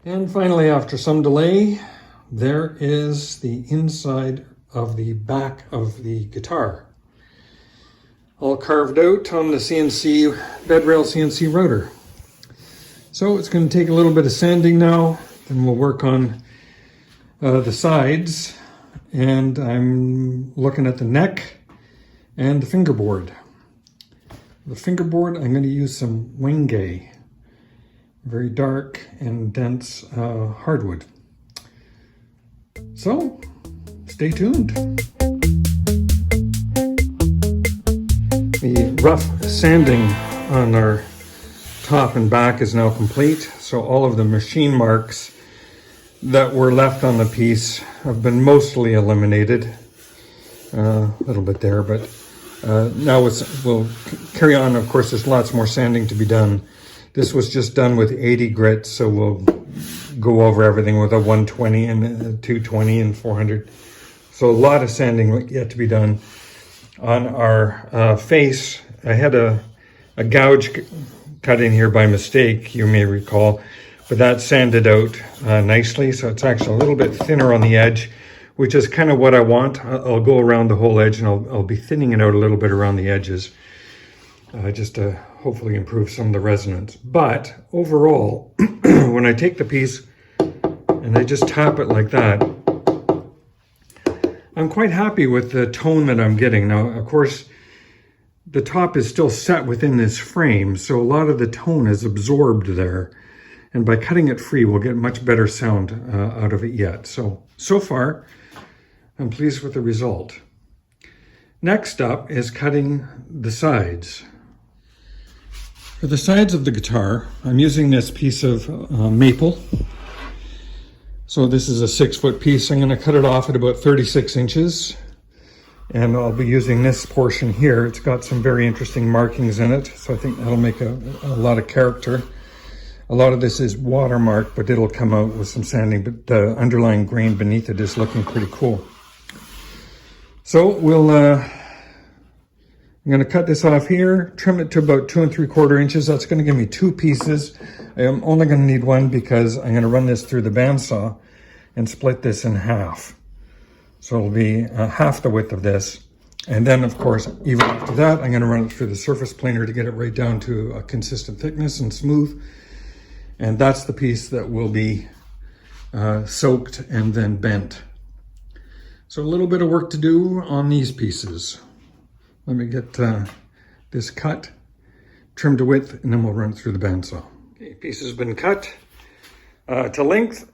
And finally, after some delay, there is the inside of the back of the guitar, all carved out on the Bedrail CNC Router. So it's going to take a little bit of sanding now, then we'll work on the sides, and I'm looking at the neck and the fingerboard. The fingerboard, I'm going to use some Wenge, very dark and dense hardwood. So, stay tuned. The rough sanding on our top and back is now complete, so all of the machine marks that were left on the piece have been mostly eliminated. A little bit there, but now we'll carry on. Of course, there's lots more sanding to be done. This was just done with 80 grit, so we'll go over everything with a 120 and a 220 and 400. So a lot of sanding yet to be done. On our face, I had a gouge cut in here by mistake, you may recall, but that sanded out nicely, so it's actually a little bit thinner on the edge, which is kind of what I want. I'll go around the whole edge and I'll be thinning it out a little bit around the edges, just to hopefully improve some of the resonance. But overall, when I take the piece and I just tap it like that, I'm quite happy with the tone that I'm getting. Now, of course, the top is still set within this frame, so a lot of the tone is absorbed there. And by cutting it free, we'll get much better sound out of it yet. So far, I'm pleased with the result. Next up is cutting the sides. For the sides of the guitar, I'm using this piece of maple. So this is a 6-foot piece. I'm going to cut it off at about 36 inches. And I'll be using this portion here. It's got some very interesting markings in it, so I think that'll make a lot of character. A lot of this is watermark, but it'll come out with some sanding, but the underlying grain beneath it is looking pretty cool. So I'm going to cut this off here, trim it to about 2 3/4 inches. That's going to give me 2 pieces. I'm only going to need 1 because I'm going to run this through the bandsaw and split this in half. So it'll be half the width of this. And then, of course, even after that, I'm going to run it through the surface planer to get it right down to a consistent thickness and smooth. And that's the piece that will be soaked and then bent. So a little bit of work to do on these pieces. Let me get this cut, trimmed to width, and then we'll run it through the bandsaw. Okay, piece has been cut to length,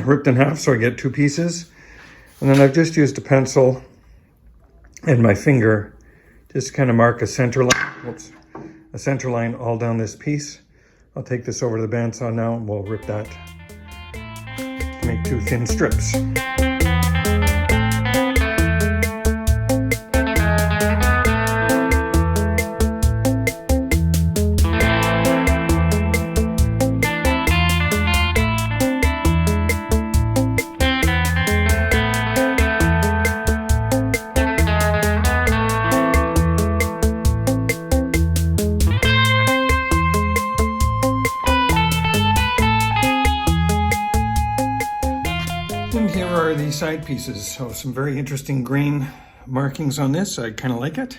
ripped in half so I get 2 pieces. And then I've just used a pencil and my finger just to kind of mark a center line all down this piece. I'll take this over to the bandsaw now and we'll rip that to make 2 thin strips. And here are the side pieces. So some very interesting grain markings on this. I kind of like it.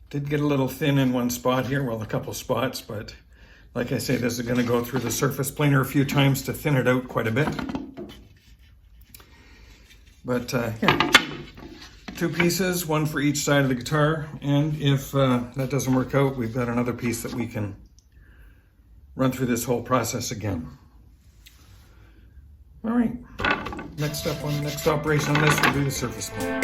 Did get a little thin in one spot here, well, a couple spots, but like I say, this is going to go through the surface planer a few times to thin it out quite a bit. But yeah, 2 pieces, 1 for each side of the guitar. And if that doesn't work out, we've got another piece that we can run through this whole process again. All right, next operation on this will be the surface planer.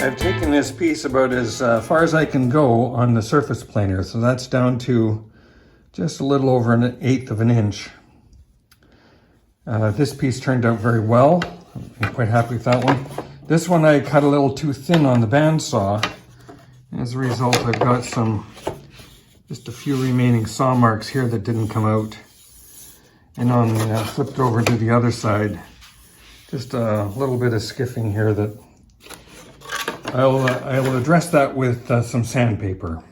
I've taken this piece about as far as I can go on the surface planer, so that's down to just a little over 1/8 of an inch. This piece turned out very well. I'm quite happy with that one. This one I cut a little too thin on the bandsaw. As a result, I've got just a few remaining saw marks here that didn't come out. And on the, flipped over to the other side, just a little bit of skiffing here that I'll address that with some sandpaper.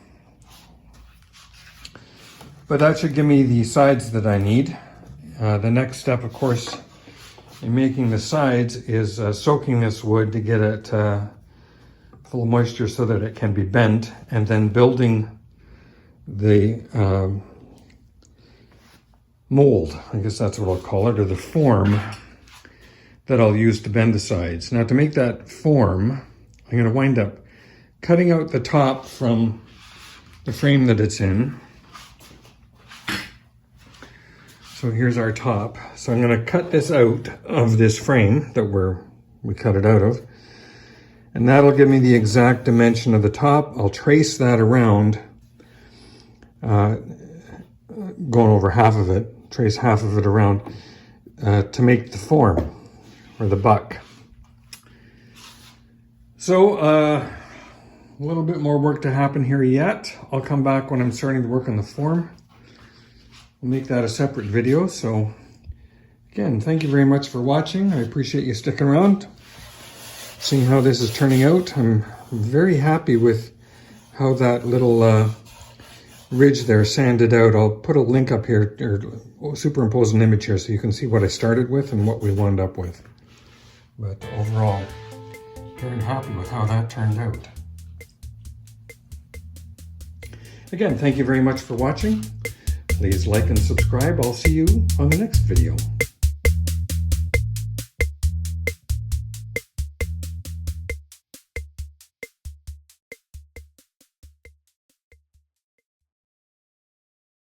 But that should give me the sides that I need. The next step, of course, in making the sides is soaking this wood to get it full of moisture so that it can be bent, and then building the mold, I guess that's what I'll call it, or the form that I'll use to bend the sides. Now to make that form, I'm going to wind up cutting out the top from the frame that it's in. So here's our top. So I'm going to cut this out of this frame that we cut it out of. And that'll give me the exact dimension of the top. I'll trace that around, going over half of it, trace half of it around to make the form, or the buck. So a little bit more work to happen here yet. I'll come back when I'm starting to work on the form. We'll make that a separate video. So again, thank you very much for watching. I appreciate you sticking around, seeing how this is turning out. I'm very happy with how that little ridge there sanded out. I'll put a link up here, or superimpose an image here so you can see what I started with and what we wound up with. But overall, very happy with how that turned out. Again, thank you very much for watching. Please like and subscribe. I'll see you on the next video.